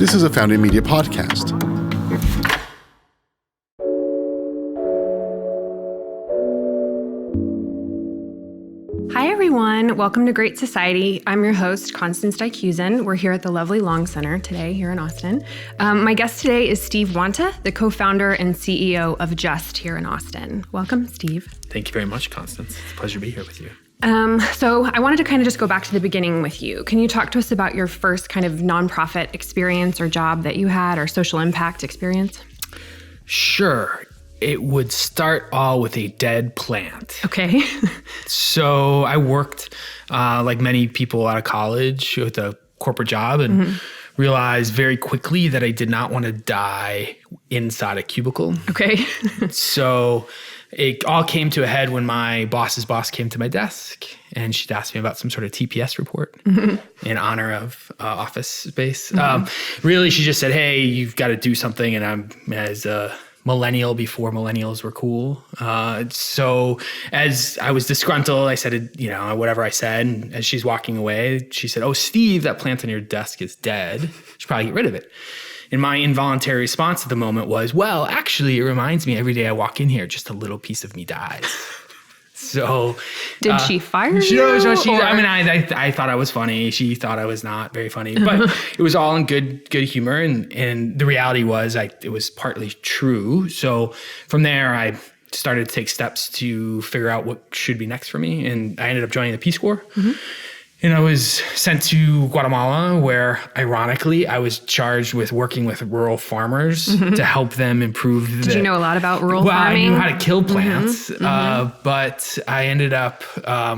This is a Founding Media podcast. Hi, everyone. Welcome to Great Society. I'm your host, Constance Dykhuizen. We're here at the lovely Long Center today here in Austin. My guest today is Steve Wanta, the co-founder and CEO of Just here in Austin. Welcome, Steve. Thank you very much, Constance. It's a pleasure to be here with you. So I wanted to kind of just go back to the beginning with you. Can you talk to us about your first kind of nonprofit experience or job that you had or social impact experience? Sure. It would start all with a dead plant. Okay. So I worked, like many people out of college, with a corporate job and realized very quickly that I did not want to die inside a cubicle. Okay. So it all came to a head when my boss's boss came to my desk and she'd asked me about some sort of TPS report in honor of office space. Really, she just said, hey, you've got to do something. And I'm, as a millennial before millennials were cool. So as I was disgruntled, I said, whatever I said. And as she's walking away, she said, oh, Steve, that plant on your desk is dead. You should probably get rid of it. And my involuntary response at the moment was, well, actually, it reminds me every day I walk in here, just a little piece of me dies. So did she fire you? No, I thought I was funny. She thought I was not very funny, but it was all in good humor. And the reality was it was partly true. So from there, I started to take steps to figure out what should be next for me. And I ended up joining the Peace Corps. And I was sent to Guatemala, where, ironically, I was charged with working with rural farmers to help them improve. Did you know a lot about rural farming? I knew how to kill plants, but I ended up,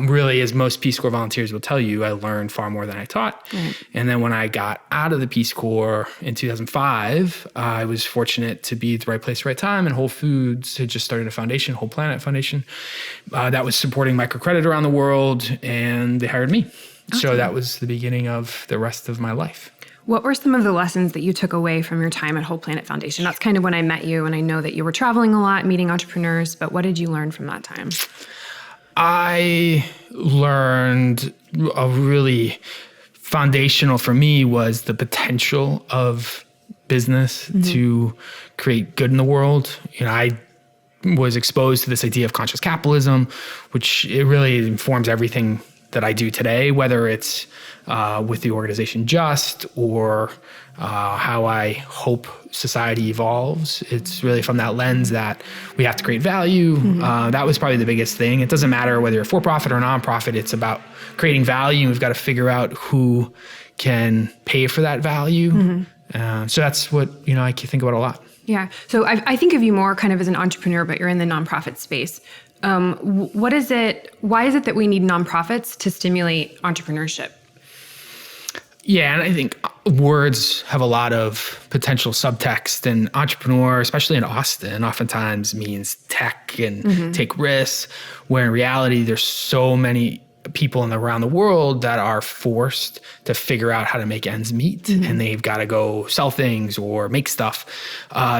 really, as most Peace Corps volunteers will tell you, I learned far more than I taught. Right. And then when I got out of the Peace Corps in 2005, I was fortunate to be at the right place, right time, and Whole Foods had just started a foundation, Whole Planet Foundation, that was supporting microcredit around the world, and they hired me. Okay. So that was the beginning of the rest of my life. What were some of the lessons that you took away from your time at Whole Planet Foundation? That's kind of when I met you, and I know that you were traveling a lot, meeting entrepreneurs, but what did you learn from that time? I learned a really foundational for me was the potential of business to create good in the world. I was exposed to this idea of conscious capitalism, which it really informs everything that I do today, whether it's with the organization Just or how I hope society evolves. It's really from that lens that we have to create value. That was probably the biggest thing. It doesn't matter whether you're for-profit or nonprofit. It's about creating value. We've got to figure out who can pay for that value. So that's what I think about a lot. Yeah. So I think of you more kind of as an entrepreneur, but you're in the nonprofit space. Why is it that we need nonprofits to stimulate entrepreneurship? Yeah, and I think words have a lot of potential subtext, and entrepreneur, especially in Austin, oftentimes means tech and take risks, where in reality, there's so many people around the world that are forced to figure out how to make ends meet, and they've got to go sell things or make stuff.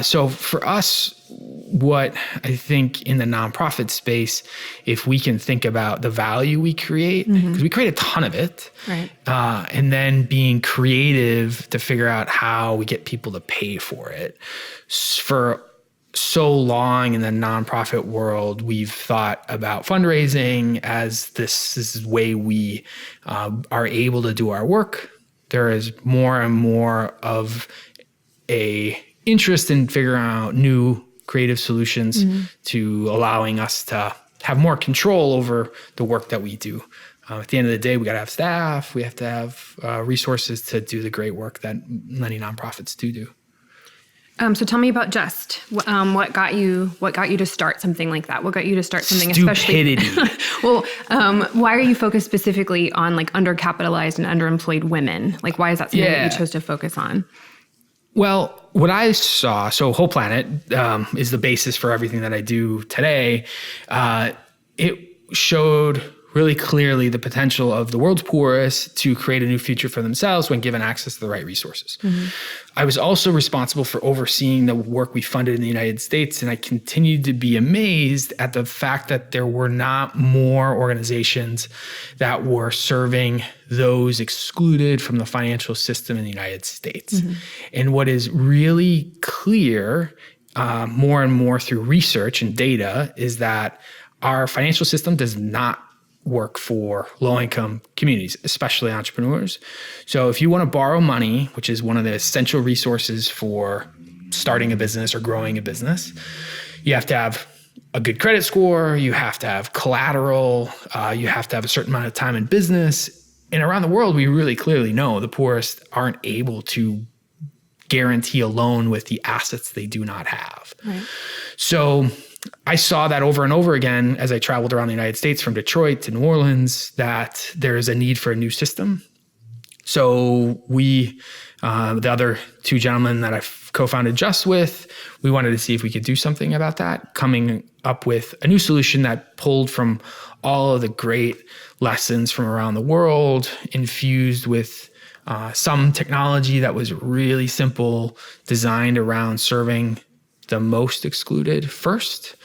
So for us, what I think in the nonprofit space, if we can think about the value we create, because we create a ton of it, right? And then being creative to figure out how we get people to pay for it. For so long in the nonprofit world, we've thought about fundraising as this is the way we are able to do our work. There is more and more of a interest in figuring out new creative solutions to allowing us to have more control over the work that we do. At the end of the day, we got to have staff. We have to have resources to do the great work that many nonprofits do. So tell me about Just. What got you to start something like that? What got you to start something Stupidity. Well, why are you focused specifically on like undercapitalized and underemployed women? Like, why is that something that you chose to focus on? Well, what I saw, so Whole Planet is the basis for everything that I do today. It showed really clearly the potential of the world's poorest to create a new future for themselves when given access to the right resources. I was also responsible for overseeing the work we funded in the United States, and I continued to be amazed at the fact that there were not more organizations that were serving those excluded from the financial system in the United States. And what is really clear more and more through research and data is that our financial system does not work for low-income communities, especially entrepreneurs. So if you want to borrow money, which is one of the essential resources for starting a business or growing a business, you have to have a good credit score, you have to have collateral, you have to have a certain amount of time in business. And around the world, we really clearly know the poorest aren't able to guarantee a loan with the assets they do not have. Right. So I saw that over and over again as I traveled around the United States from Detroit to New Orleans, that there is a need for a new system. So we, the other two gentlemen that I've co-founded Just with, we wanted to see if we could do something about that, coming up with a new solution that pulled from all of the great lessons from around the world, infused with some technology that was really simple, designed around serving the most excluded first,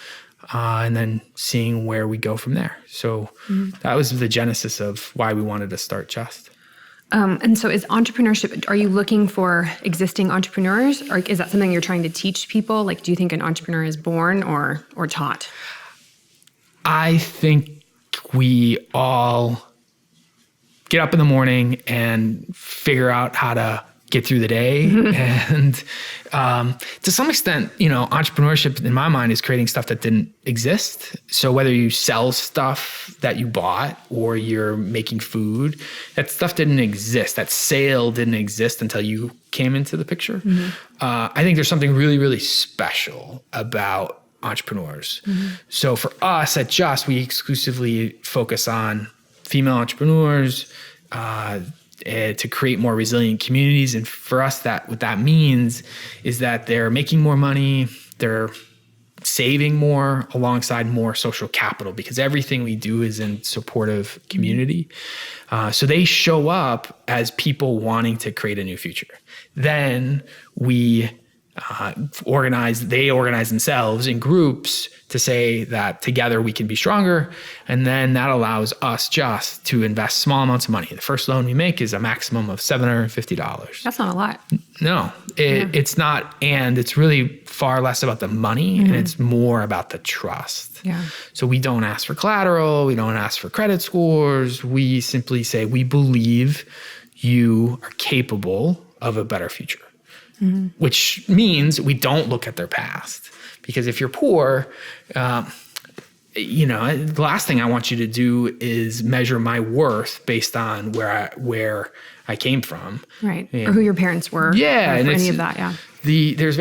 and then seeing where we go from there. So that was the genesis of why we wanted to start Just. And so is entrepreneurship, are you looking for existing entrepreneurs, or is that something you're trying to teach people? Like, do you think an entrepreneur is born or taught? I think we all get up in the morning and figure out how to get through the day. And to some extent, entrepreneurship in my mind is creating stuff that didn't exist. So whether you sell stuff that you bought or you're making food, that stuff didn't exist. That sale didn't exist until you came into the picture. I think there's something really, really special about entrepreneurs. So for us at Just, we exclusively focus on female entrepreneurs, to create more resilient communities. And for us, what that means is that they're making more money, they're saving more alongside more social capital, because everything we do is in supportive community. So they show up as people wanting to create a new future. Then we they organize themselves in groups to say that together we can be stronger. And then that allows us Just to invest small amounts of money. The first loan we make is a maximum of $750. That's not a lot. No, it's not. And it's really far less about the money and it's more about the trust. Yeah. So we don't ask for collateral. We don't ask for credit scores. We simply say, we believe you are capable of a better future. Which means we don't look at their past, because if you're poor, the last thing I want you to do is measure my worth based on where I came from, Right? And, or who your parents were. Yeah, or and any of that. Yeah. There's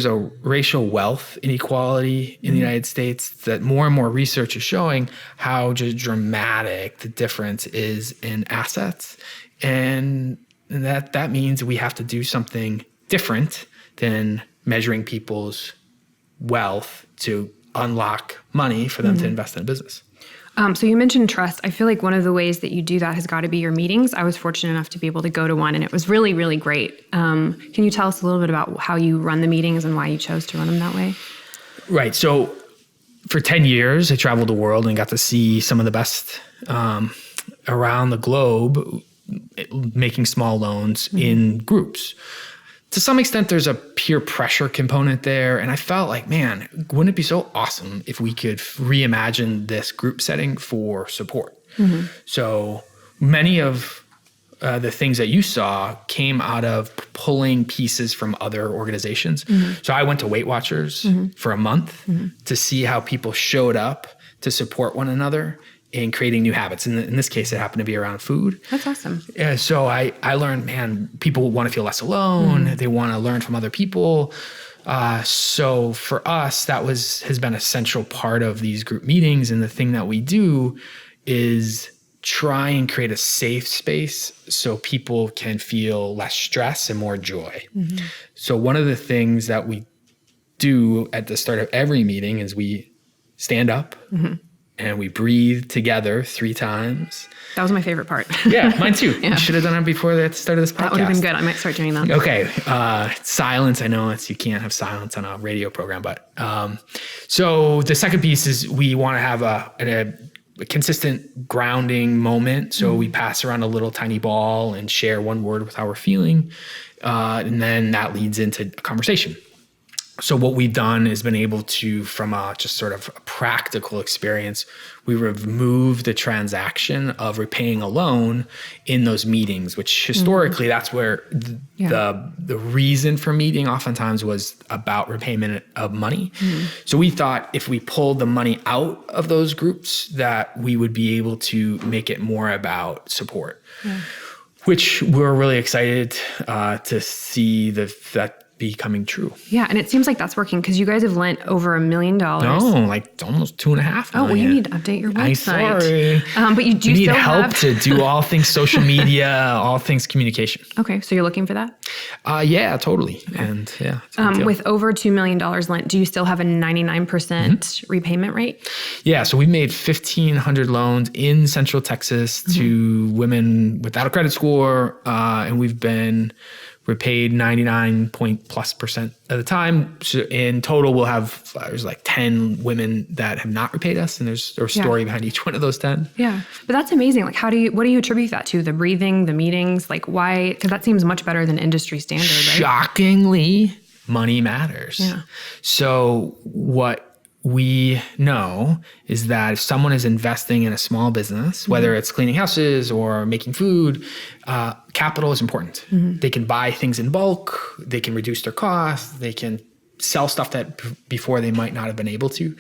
a racial wealth inequality in the United States that more and more research is showing how just dramatic the difference is in assets, and that means we have to do something different than measuring people's wealth to unlock money for them to invest in a business. So you mentioned trust. I feel like one of the ways that you do that has got to be your meetings. I was fortunate enough to be able to go to one, and it was really, really great. Can you tell us a little bit about how you run the meetings and why you chose to run them that way? Right. So for 10 years, I traveled the world and got to see some of the best around the globe making small loans in groups. To some extent, there's a peer pressure component there. And I felt like, man, wouldn't it be so awesome if we could reimagine this group setting for support? So many of the things that you saw came out of pulling pieces from other organizations. So I went to Weight Watchers for a month to see how people showed up to support one another in creating new habits. And in this case, it happened to be around food. That's awesome. So I learned, man, people want to feel less alone. They want to learn from other people. So for us, that has been a central part of these group meetings. And the thing that we do is try and create a safe space so people can feel less stress and more joy. So one of the things that we do at the start of every meeting is we stand up and we breathe together 3 times. That was my favorite part. Yeah, mine too. Yeah. Should have done it before the start of this podcast. That would have been good. I might start doing that. Okay. Silence. I know you can't have silence on a radio program, but so the second piece is we want to have a consistent grounding moment. So we pass around a little tiny ball and share one word with how we're feeling. And then that leads into a conversation. So what we've done is been able to, from just sort of a practical experience, we remove the transaction of repaying a loan in those meetings, which historically that's where the reason for meeting oftentimes was about repayment of money. So we thought if we pulled the money out of those groups that we would be able to make it more about support, which we're really excited to see that becoming true. Yeah, and it seems like that's working because you guys have lent over $1 million. No, like almost 2.5 million. Oh, well, you need to update your website. I'm sorry. But you do need still help to do all things social media, all things communication. Okay, so you're looking for that? Yeah, totally. And yeah. With over $2 million lent, do you still have a 99% repayment rate? Yeah, so we've made 1,500 loans in Central Texas to women without a credit score, and we've been repaid 99+ % of the time. So in total, we'll have there's like 10 women that have not repaid us, and there's a story behind each one of those 10. Yeah, but that's amazing. Like, what do you attribute that to? The breathing, the meetings, like why? Because that seems much better than industry standard, right? Shockingly, money matters. Yeah. So what we know is that if someone is investing in a small business, whether it's cleaning houses or making food, capital is important. They can buy things in bulk. They can reduce their costs. They can sell stuff that before they might not have been able to,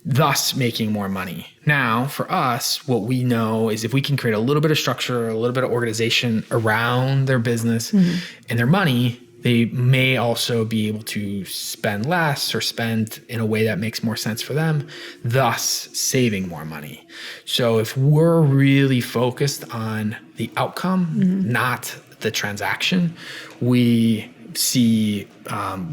thus making more money. Now, for us, what we know is if we can create a little bit of structure, a little bit of organization around their business and their money, they may also be able to spend less or spend in a way that makes more sense for them, thus saving more money. So if we're really focused on the outcome, not the transaction, we see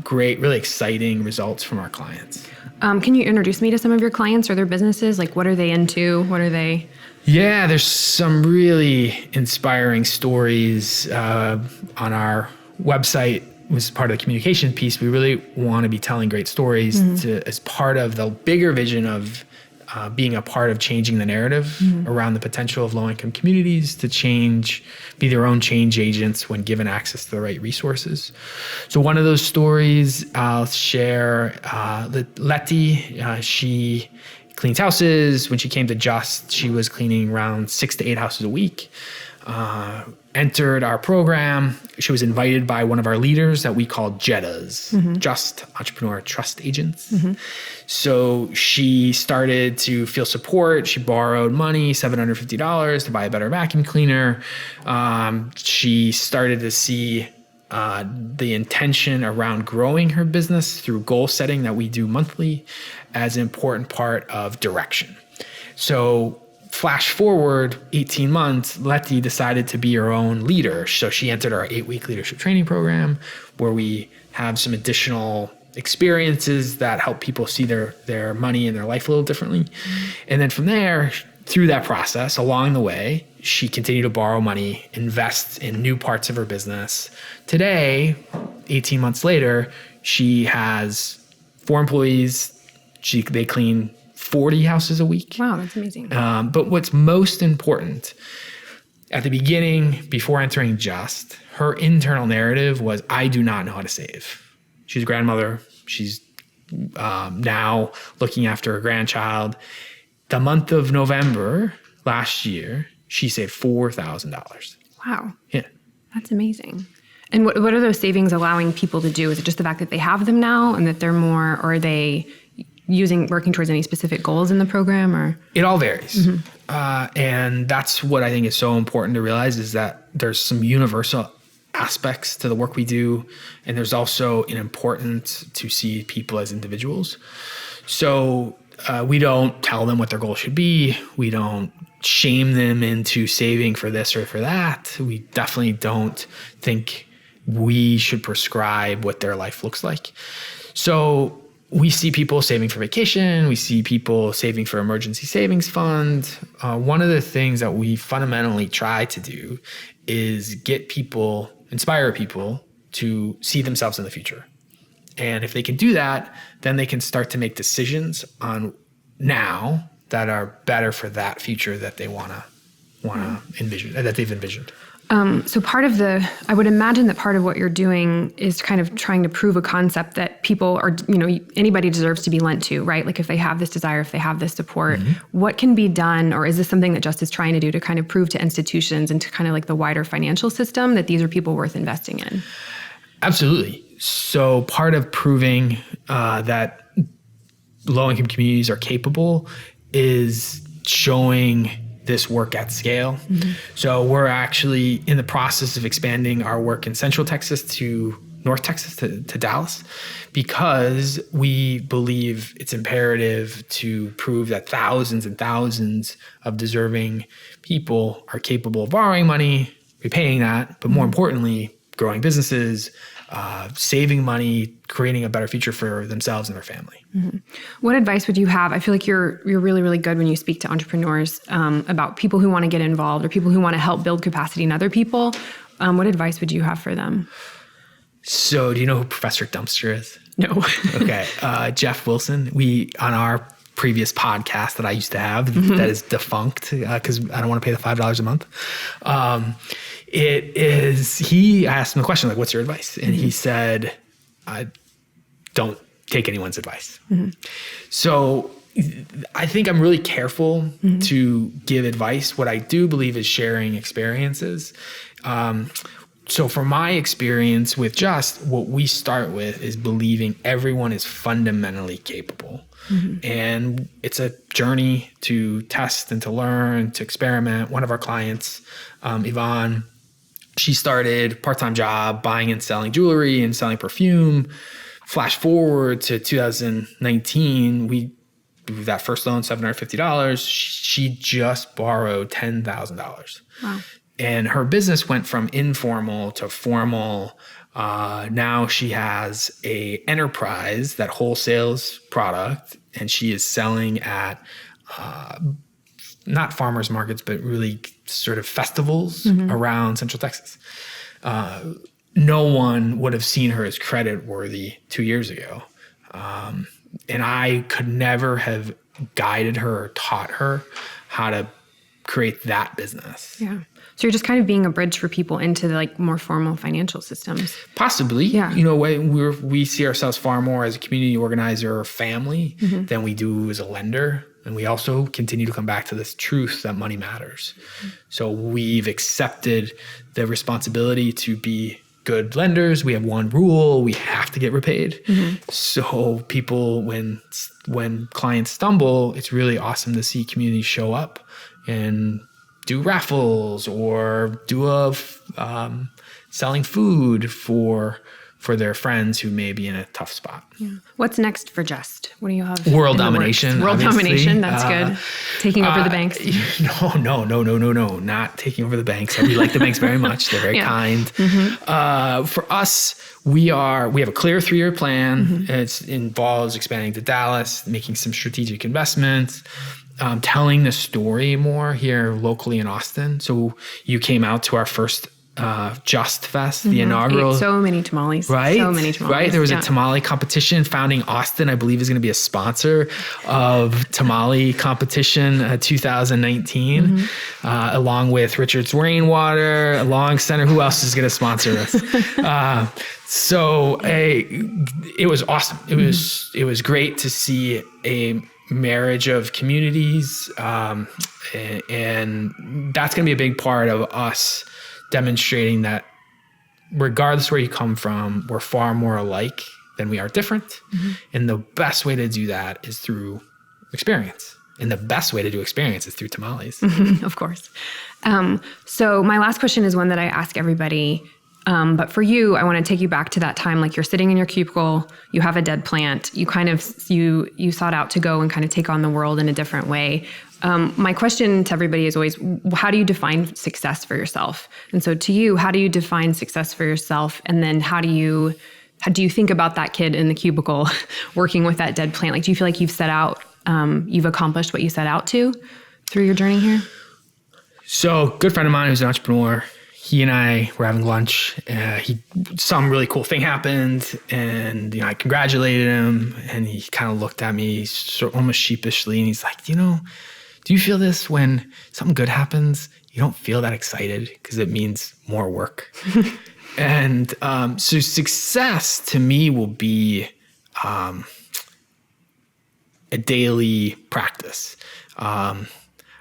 great, really exciting results from our clients. Can you introduce me to some of your clients or their businesses? Like, what are they into? What are they? Yeah, there's some really inspiring stories on our website. Was part of the communication piece. We really want to be telling great stories as part of the bigger vision of being a part of changing the narrative around the potential of low-income communities to be their own change agents when given access to the right resources. So one of those stories I'll share, Letty, she cleans houses. When she came to Just, she was cleaning around 6 to 8 houses a week. Entered our program. She was invited by one of our leaders that we call JETAs, Just Entrepreneur Trust Agents. So she started to feel support. She borrowed money, $750 to buy a better vacuum cleaner. She started to see the intention around growing her business through goal setting that we do monthly as an important part of direction. So flash forward 18 months, Letty decided to be her own leader. So she entered our 8-week leadership training program where we have some additional experiences that help people see their money and their life a little differently. And then from there, through that process, along the way, she continued to borrow money, invest in new parts of her business. Today, 18 months later, she has 4 employees. They clean 40 houses a week. Wow, that's amazing. But what's most important, at the beginning, before entering Just, her internal narrative was, I do not know how to save. She's a grandmother. She's now looking after her grandchild. The month of November last year, she saved $4,000. Wow. Yeah. That's amazing. And what are those savings allowing people to do? Is it just the fact that they have them now and that they're more, or are they working towards any specific goals in the program, or? It all varies. And that's what I think is so important to realize, is that there's some universal aspects to the work we do. And there's also an importance to see people as individuals. So we don't tell them what their goal should be. We don't shame them into saving for this or for that. We definitely don't think we should prescribe what their life looks like. So we see people saving for vacation. We see people saving for emergency savings fund. One of the things that we fundamentally try to do is inspire people to see themselves in the future. And if they can do that, then they can start to make decisions on now that are better for that future that they want to envision, that they've envisioned. So I would imagine that part of what you're doing is kind of trying to prove a concept that people are, anybody deserves to be lent to, right? Like if they have this desire, if they have this support, what can be done, or is this something that Just is trying to do to kind of prove to institutions and to kind of like the wider financial system that these are people worth investing in? Absolutely. So part of proving that low-income communities are capable is showing this work at scale. So we're actually in the process of expanding our work in Central Texas to North Texas, to Dallas, because we believe it's imperative to prove that thousands and thousands of deserving people are capable of borrowing money, repaying that, but more importantly, growing businesses, saving money, creating a better future for themselves and their family. What advice would you have? I feel like you're really, really good when you speak to entrepreneurs about people who want to get involved or people who want to help build capacity in other people. What advice would you have for them? So do you know who Professor Dumpster is? No. Okay. Jeff Wilson, on our previous podcast that I used to have that is defunct because I don't want to pay the $5 a month. He asked him a question like, what's your advice? And he said, don't take anyone's advice. So I think I'm really careful to give advice. What I do believe is sharing experiences. So from my experience with Just, what we start with is believing everyone is fundamentally capable. And it's a journey to test and to learn, to experiment. One of our clients, Yvonne, she started part-time job buying and selling jewelry and selling perfume. Flash forward to 2019, that first loan, $750, she just borrowed $10,000. Wow. And her business went from informal to formal. Now she has a enterprise that wholesales product, and she is selling at not farmers markets, but really sort of festivals around Central Texas. No one would have seen her as credit worthy 2 years ago. And I could never have guided her or taught her how to create that business. Yeah. So you're just kind of being a bridge for people into the like more formal financial systems. Possibly. Yeah. We see ourselves far more as a community organizer or family than we do as a lender. And we also continue to come back to this truth that money matters. So we've accepted the responsibility to be good lenders. We have one rule: we have to get repaid. So people, when clients stumble, it's really awesome to see communities show up and do raffles or do selling food for their friends who may be in a tough spot. Yeah. What's next for Just? What do you have? World domination. World domination. That's good. Taking over the banks. No. Not taking over the banks. We like the banks very much. They're very kind. For us, we have a clear 3-year plan. It involves expanding to Dallas, making some strategic investments, telling the story more here locally in Austin. So you came out to our first Just Fest, the inaugural. So many tamales. Right? So many tamales. Right? There was a tamale competition. Founding Austin, I believe, is going to be a sponsor of Tamale Competition 2019, along with Richard's Rainwater, along Center. Who else is going to sponsor us? It was awesome. It was great to see a marriage of communities, and that's going to be a big part of us demonstrating that regardless where you come from, we're far more alike than we are different. And the best way to do that is through experience. And the best way to do experience is through tamales. Of course. So my last question is one that I ask everybody. But for you, I want to take you back to that time, like you're sitting in your cubicle, you have a dead plant, you sought out to go and kind of take on the world in a different way. My question to everybody is always, how do you define success for yourself? And so to you, how do you define success for yourself? And then how do you do you think about that kid in the cubicle working with that dead plant? Like, do you feel like you've accomplished what you set out to through your journey here? So, good friend of mine who's an entrepreneur, he and I were having lunch. Some really cool thing happened, and I congratulated him, and he kind of looked at me almost sheepishly, and he's like, do you feel this when something good happens? You don't feel that excited because it means more work. And so success to me will be a daily practice.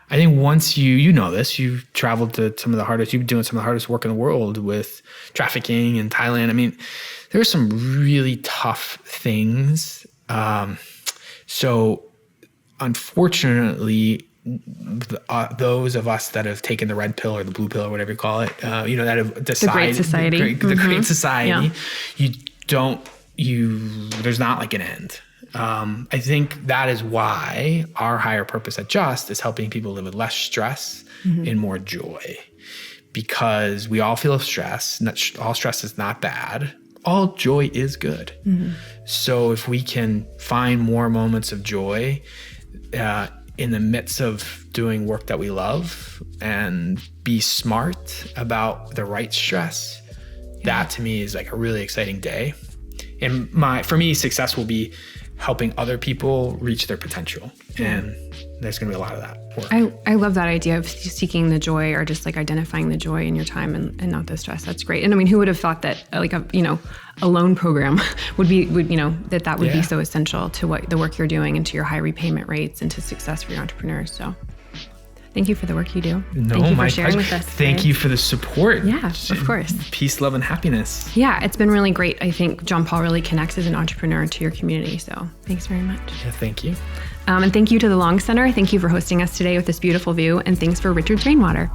I think once you know this, you've traveled to you've been doing some of the hardest work in the world with trafficking in Thailand. I mean, there are some really tough things. So unfortunately, those of us that have taken the red pill or the blue pill or whatever you call it, that have decided the Great Society, the Great Society, there's not like an end. I think that is why our higher purpose at Just is helping people live with less stress and more joy, because we all feel stress. All stress is not bad. All joy is good. So if we can find more moments of joy in the midst of doing work that we love and be smart about the right stress, that to me is like a really exciting day. And for me, success will be helping other people reach their potential. And there's going to be a lot of that work. I love that idea of seeking the joy, or just like identifying the joy in your time and not the stress. That's great. And I mean, who would have thought that like a loan program would be be so essential to what the work you're doing and to your high repayment rates and to success for your entrepreneurs. So thank you for the work you do. Thank you for sharing with us today. Thank you for the support. Yeah, of course. Peace, love, and happiness. Yeah, it's been really great. I think John Paul really connects as an entrepreneur to your community. So thanks very much. Yeah, thank you. And thank you to the Long Center. Thank you for hosting us today with this beautiful view. And thanks for Richard's Rainwater.